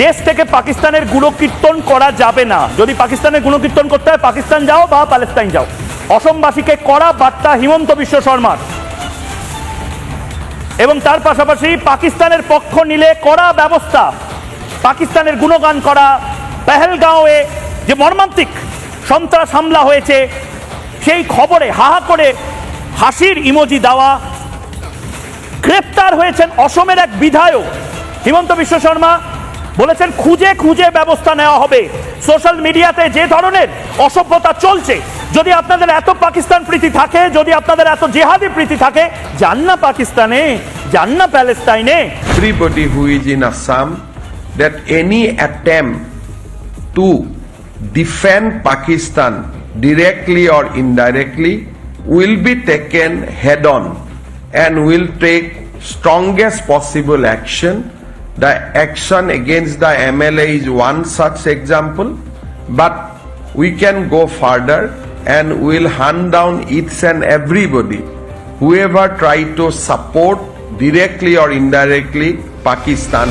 দেশ থেকে পাকিস্তানের গুণকীর্তন করা যাবে না। যদি পাকিস্তানের গুণকীর্তন করতে হয় পাকিস্তান যাও বা প্যালেস্তাইন যাও। অসমবাসীকে কড়া বার্তা হিমন্ত বিশ্ব শর্মার, এবং তার পাশাপাশি পাকিস্তানের পক্ষ নিলে কড়া ব্যবস্থা। পাকিস্তানের গুণগান করা, পেহেলগাঁওয়ে যে মর্মান্তিক সন্ত্রাস হামলা হয়েছে সেই খবরে হাহা করে হাসির ইমোজি দেওয়া। গ্রেপ্তার হয়েছেন অসমের এক বিধায়ক, হিমন্ত বিশ্ব শর্মা বলেছেন খুঁজে খুঁজে ব্যবস্থা নেওয়া হবে। সোশ্যাল মিডিয়াতে যে ধরনের অসভ্যতা চলছে, যদি আপনাদের এত পাকিস্তান প্রীতি থাকে, যদি আপনাদের এত জেহাদি প্রীতি থাকে, যান না পাকিস্তানে, যান না প্যালেস্তাইনে। Everybody who is in Assam, that any attempt to defend Pakistan directly or indirectly will be taken head on and will take strongest possible action. The action against the MLA is one such example, but we can go further and will hunt down each and everybody whoever try to support directly or indirectly Pakistan.